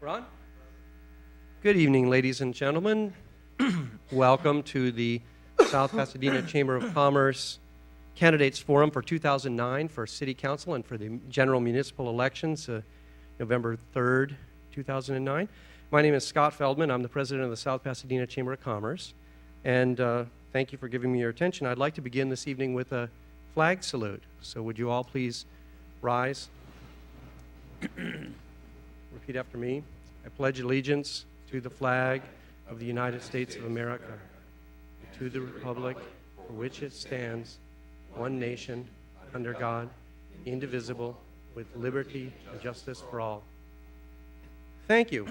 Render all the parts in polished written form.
We're on? Good evening, ladies and gentlemen. Welcome to the South Pasadena Chamber of Commerce Candidates Forum for 2009 for City Council and for the general municipal elections, November 3rd, 2009. My name is Scott Feldman. I'm the president of the South Pasadena Chamber of Commerce. And thank you for giving me your attention. I'd like to begin this evening with a flag salute. So would you all please rise? Repeat after me. I pledge allegiance to the flag of the United States of America, to the republic for which it stands, one nation, under God, indivisible, with liberty and justice for all. Thank you.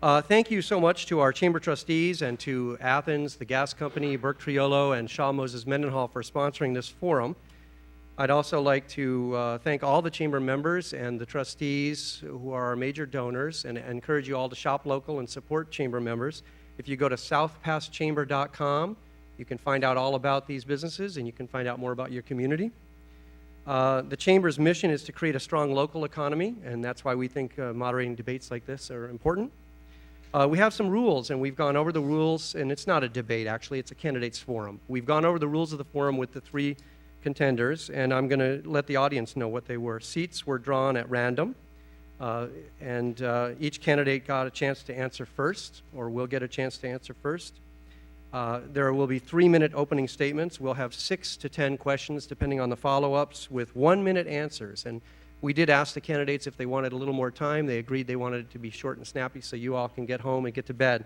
Thank you so much to our chamber trustees and to Athens, the gas company, Burke Triolo, and Shaw Moses Mendenhall for sponsoring this forum. I'd also like to thank all the chamber members and the trustees who are our major donors, and encourage you all to shop local and support chamber members. If you go to southpaschamber.com, you can find out all about these businesses and you can find out more about your community. The chamber's mission is to create a strong local economy, and that's why we think moderating debates like this are important. We have some rules, and we've gone over the rules, and it's not a debate actually, it's a candidates forum. We've gone over the rules of the forum with the three contenders, and I'm going to let the audience know what they were. Seats were drawn at random, and each candidate got a chance to answer first, or will get a chance to answer first. There will be 3-minute opening statements. We'll have 6 to 10 questions, depending on the follow-ups, with 1-minute answers. And we did ask the candidates if they wanted a little more time. They agreed they wanted it to be short and snappy so you all can get home and get to bed.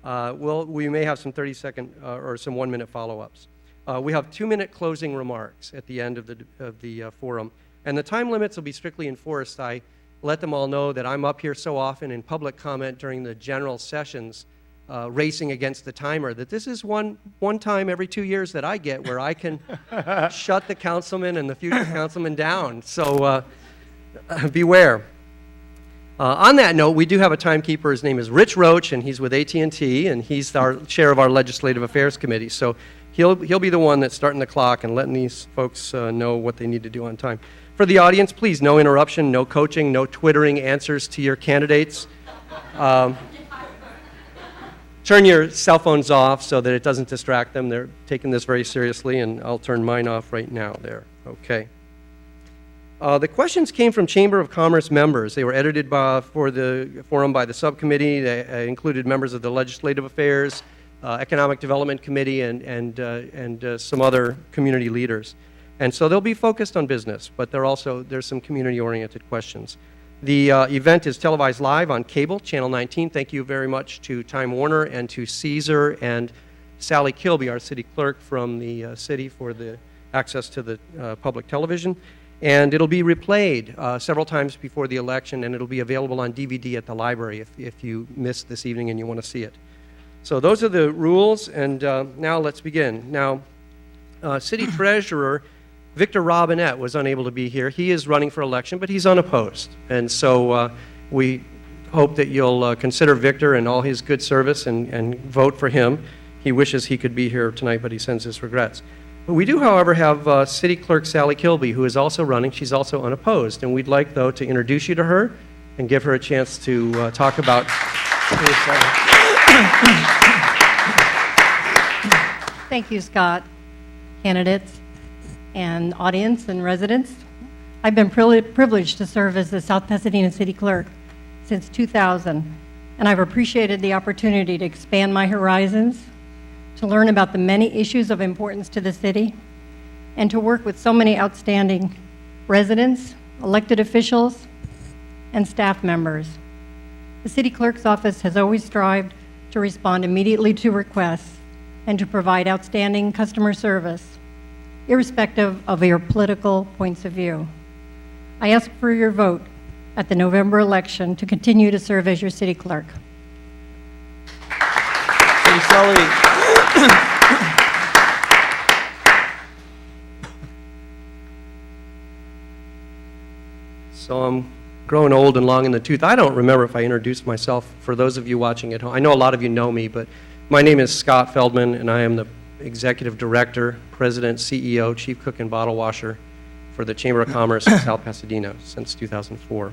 We may have some 30-second or some 1-minute follow-ups. We have 2-minute closing remarks at the end of the forum. And the time limits will be strictly enforced. I let them all know that I'm up here so often in public comment during the general sessions racing against the timer, that this is one time every 2 years that I get where I can shut the councilman and the future councilman down. So beware. On that note, we do have a timekeeper. His name is Rich Roach, and he's with AT&T, and he's our chair of our Legislative Affairs Committee. So he'll be the one that's starting the clock and letting these folks know what they need to do on time. For the audience, please, no interruption, no coaching, no twittering answers to your candidates. Turn your cell phones off so that it doesn't distract them. They're taking this very seriously, and I'll turn mine off right now there. Okay. The questions came from Chamber of Commerce members. They were edited for the forum by the subcommittee. They included members of the Legislative Affairs, Economic Development Committee, and some other community leaders. And so they'll be focused on business, but there's some community-oriented questions. The event is televised live on cable, Channel 19. Thank you very much to Time Warner and to Caesar and Sally Kilby, our city clerk from the city, for the access to the public television. And it'll be replayed several times before the election, and it'll be available on DVD at the library if you missed this evening and you want to see it. So those are the rules, and now let's begin. Now, City Treasurer Victor Robinette was unable to be here. He is running for election, but he's unopposed. And so we hope that you'll consider Victor and all his good service and vote for him. He wishes he could be here tonight, but he sends his regrets. But we do, however, have City Clerk Sally Kilby, who is also running. She's also unopposed. And we'd like, though, to introduce you to her and give her a chance to talk about Thank you, Scott. Candidates and audience and residents. I've been privileged to serve as the South Pasadena City Clerk since 2000, and I've appreciated the opportunity to expand my horizons, to learn about the many issues of importance to the city, and to work with so many outstanding residents, elected officials, and staff members. The City Clerk's office has always strived to respond immediately to requests and to provide outstanding customer service, irrespective of your political points of view. I ask for your vote at the November election to continue to serve as your city clerk. Thank you, Sally. So I'm growing old and long in the tooth. I don't remember if I introduced myself for those of you watching at home. I know a lot of you know me, but my name is Scott Feldman, and I am the Executive Director, President, CEO, Chief Cook and Bottle Washer for the Chamber of Commerce in South Pasadena since 2004.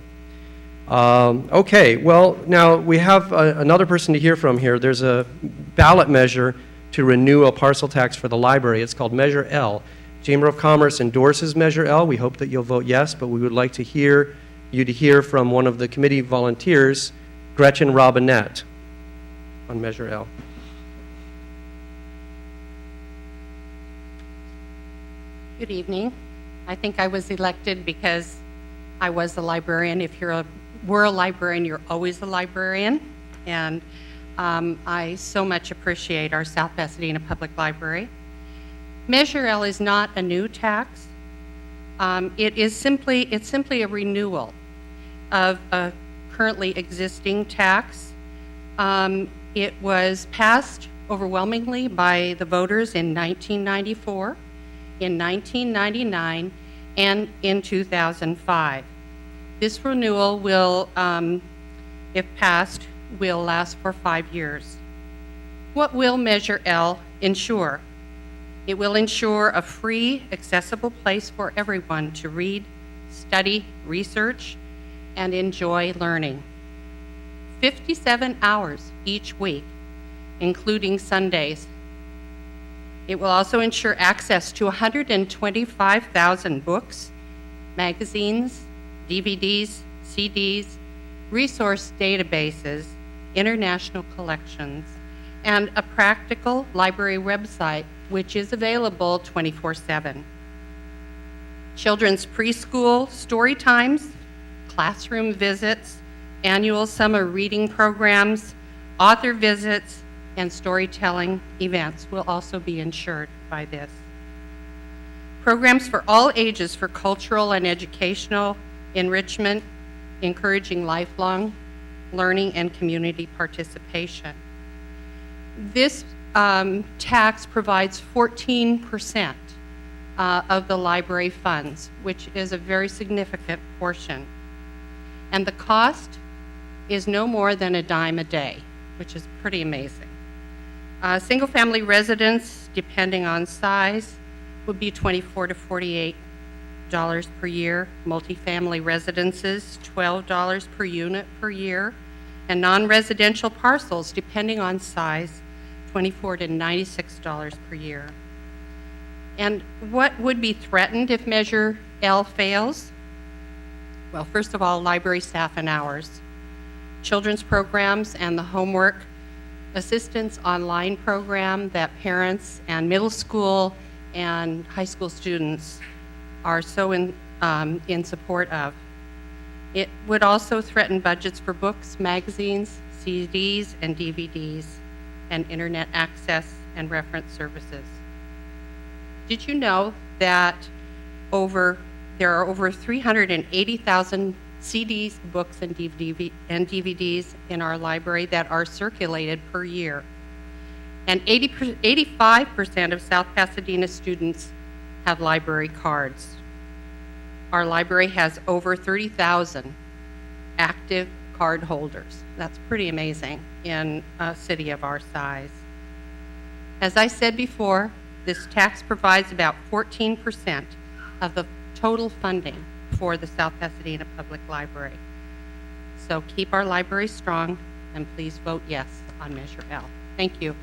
Okay, well, now we have another person to hear from here. There's a ballot measure to renew a parcel tax for the library. It's called Measure L. Chamber of Commerce endorses Measure L. We hope that you'll vote yes, but we would like to hear from one of the committee volunteers, Gretchen Robinette, on Measure L. Good evening. I think I was elected because I was a librarian. If were a librarian, you're always a librarian. And I so much appreciate our South Pasadena Public Library. Measure L is not a new tax. It's simply a renewal of a currently existing tax. It was passed overwhelmingly by the voters in 1994, in 1999, and in 2005. This renewal will, if passed, will last for 5 years. What will Measure L ensure? It will ensure a free, accessible place for everyone to read, study, research, and enjoy learning. 57 hours each week, including Sundays. It will also ensure access to 125,000 books, magazines, DVDs, CDs, resource databases, international collections, and a practical library website, which is available 24/7. Children's preschool story times, classroom visits, annual summer reading programs, author visits, and storytelling events will also be ensured by this. Programs for all ages for cultural and educational enrichment, encouraging lifelong learning and community participation. This tax provides 14% of the library funds, which is a very significant portion. And the cost is no more than a dime a day, which is pretty amazing. Single-family residence, depending on size, would be $24 to $48 per year. Multifamily residences, $12 per unit per year. And non-residential parcels, depending on size, $24 to $96 per year. And what would be threatened if Measure L fails? Well, first of all, library staff and hours, children's programs, and the homework assistance online program that parents and middle school and high school students are so in support of. It would also threaten budgets for books, magazines, CDs, and DVDs, and internet access and reference services. Did you know that there are over 380,000 CDs, books, and DVDs in our library that are circulated per year? And 85% of South Pasadena students have library cards. Our library has over 30,000 active card holders. That's pretty amazing in a city of our size. As I said before, this tax provides about 14% of the total funding for the South Pasadena Public Library. So keep our library strong, and please vote yes on Measure L. Thank you.